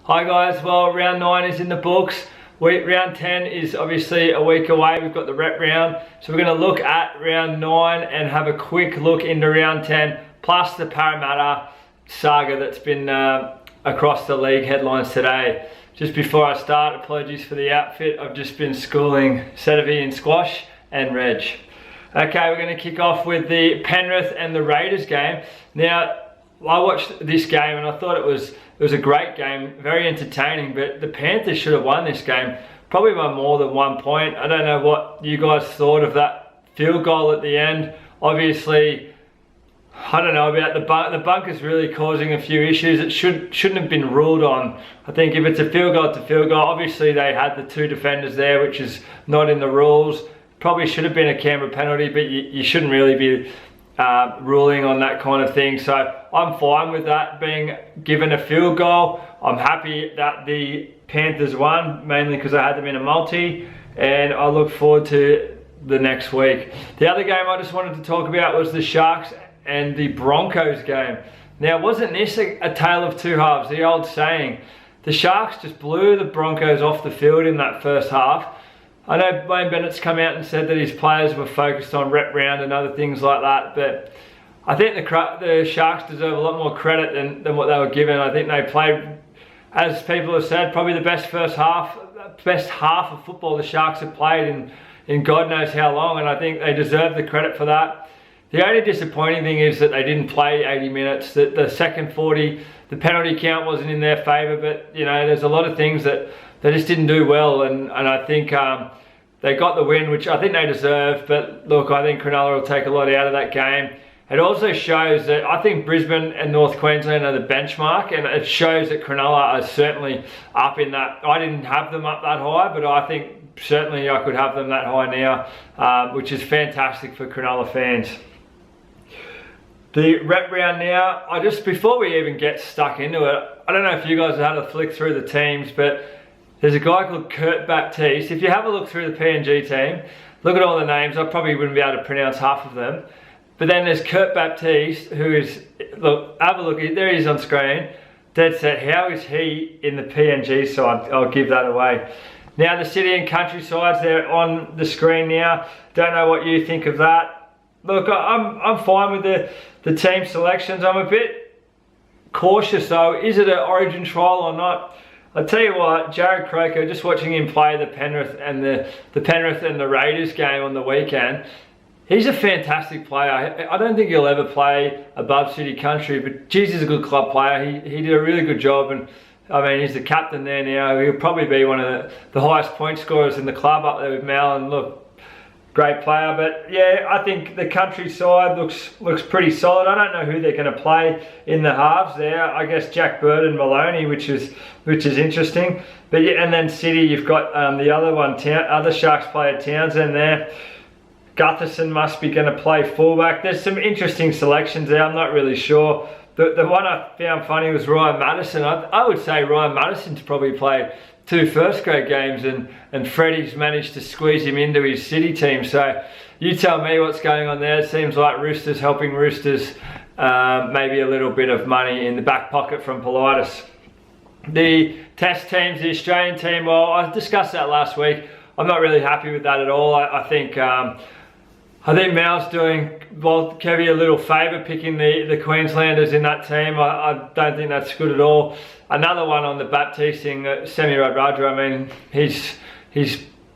Hi guys, well round 9 is in the books. Round 10 is obviously a week away. We've got the rep round. So we're going to look at round 9 and have a quick look into round 10, plus the Parramatta saga that's been across the league headlines today. Just before I start, apologies for the outfit. I've just been schooling Sedavi in squash and Reg. Okay, we're going to kick off with the Penrith and the Raiders game. Now, I watched this game and I thought it was a great game, very entertaining, but the Panthers should have won this game, probably by more than 1 point. I don't know what you guys thought of that field goal at the end. Obviously, I don't know about the bunker's really causing a few issues. It shouldn't have been ruled on. I think if it's a field goal, it's a field goal. Obviously, they had the 2 defenders there, which is not in the rules. Probably should have been a Canberra penalty, but you shouldn't really be ruling on that kind of thing. So I'm fine with that being given a field goal. I'm happy that the Panthers won, mainly because I had them in a multi, and I look forward to the next week. The other game I just wanted to talk about was the Sharks and the Broncos game. Now, wasn't this a tale of two halves? The old saying. The Sharks just blew the Broncos off the field in that first half. I know Wayne Bennett's come out and said that his players were focused on rep round and other things like that, but I think the Sharks deserve a lot more credit than what they were given. I think they played, as people have said, probably the best half of football the Sharks have played in God knows how long, and I think they deserve the credit for that. The only disappointing thing is that they didn't play 80 minutes. That the second 40, the penalty count wasn't in their favour, but you know, there's a lot of things that they just didn't do well, and I think they got the win, which I think they deserve. But look, I think Cronulla will take a lot out of that game. It also shows that I think Brisbane and North Queensland are the benchmark, and it shows that Cronulla are certainly up in that. I didn't have them up that high, but I think certainly I could have them that high now, which is fantastic for Cronulla fans. The rep round now, before we even get stuck into it, I don't know if you guys have had a flick through the teams, but there's a guy called Kurt Baptiste. If you have a look through the PNG team, look at all the names. I probably wouldn't be able to pronounce half of them. But then there's Kurt Baptiste, who is, look, have a look, there he is on screen. Dead set, how is he in the PNG side? I'll give that away. Now the city and country sides, they're on the screen now. Don't know what you think of that. Look, I'm fine with the team selections. I'm a bit cautious though. Is it an origin trial or not? I'll tell you what, Jared Croker, just watching him play the Penrith and the Raiders game on the weekend, he's a fantastic player. I don't think he'll ever play above city country, but geez, he's a good club player. He did a really good job, and I mean, he's the captain there now. He'll probably be one of the highest point scorers in the club up there with Mal, and look, great player. But yeah, I think the countryside looks pretty solid. I don't know who they're going to play in the halves there. I guess Jack Bird and Maloney, which is interesting. But yeah, and then City, you've got the other one, other Sharks player Townsend there. Gutherson must be going to play fullback. There's some interesting selections there. I'm not really sure. The one I found funny was Ryan Madison. I would say Ryan Madison's probably played 2 first grade games, and Freddie's managed to squeeze him into his city team. So you tell me what's going on there. It seems like Roosters helping Roosters, maybe a little bit of money in the back pocket from Politis. The test teams, the Australian team, well, I discussed that last week. I'm not really happy with that at all. I think Mal's doing, well, Kevy a little favour picking the Queenslanders in that team. I don't think that's good at all. Another one on the Baptiste thing, Semi Radradra. I mean, he's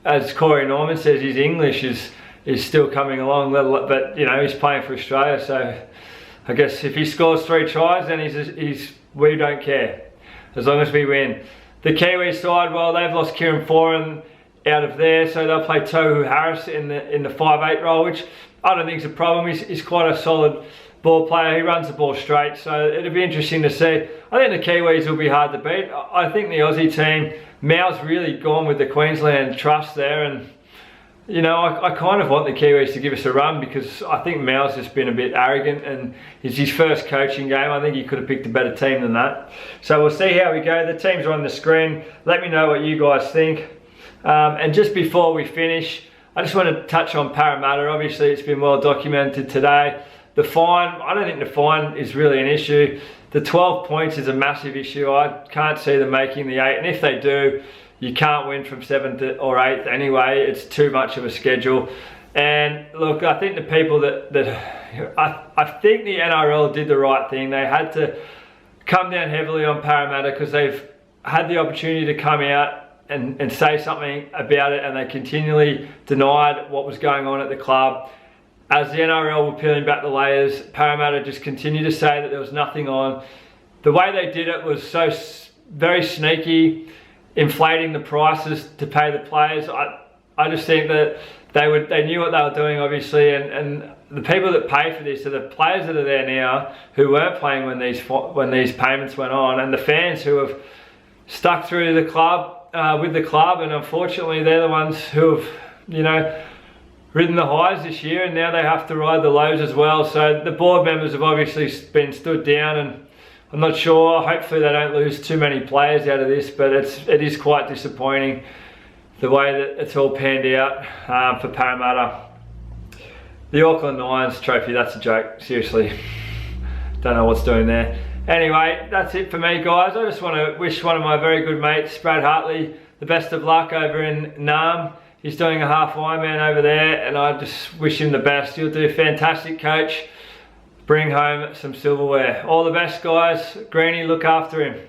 as Corey Norman says, his English is still coming along, but you know, he's playing for Australia, so I guess if he scores 3 tries, then we don't care, as long as we win. The Kiwi side, well, they've lost Kieran Foran out of there, so they'll play Tohu Harris in the 5'8" role, which I don't think is a problem. He's quite a solid ball player. He runs the ball straight, so it'll be interesting to see. I think the Kiwis will be hard to beat. I think the Aussie team, Mal's really gone with the Queensland trust there, and you know, I kind of want the Kiwis to give us a run, because I think Mal's just been a bit arrogant, and it's his first coaching game. I think he could have picked a better team than that. So we'll see how we go. The teams are on the screen. Let me know what you guys think. And just before we finish, I just want to touch on Parramatta. Obviously, it's been well documented today. The fine, I don't think the fine is really an issue. the 12 points is a massive issue. I can't see them making the 8, and if they do, you can't win from 7th or 8th anyway. It's too much of a schedule. And look, I think the people I think the NRL did the right thing. They had to come down heavily on Parramatta because they've had the opportunity to come out and say something about it, and they continually denied what was going on at the club. As the NRL were peeling back the layers, Parramatta just continued to say that there was nothing on. The way they did it was so very sneaky, inflating the prices to pay the players. I just think that they knew what they were doing, obviously, and the people that pay for this are the players that are there now who weren't playing when these payments went on, and the fans who have stuck through the club with the club, and unfortunately they're the ones who have, you know, ridden the highs this year, and now they have to ride the lows as well. So the board members have obviously been stood down, and I'm not sure, hopefully they don't lose too many players out of this, but it is quite disappointing the way that it's all panned out for Parramatta. The Auckland Lions trophy, that's a joke, seriously. Don't know what's doing there. Anyway, that's it for me, guys. I just want to wish one of my very good mates, Brad Hartley, the best of luck over in Nam. He's doing a half Ironman over there, and I just wish him the best. You'll do fantastic, coach. Bring home some silverware. All the best, guys. Greenie, look after him.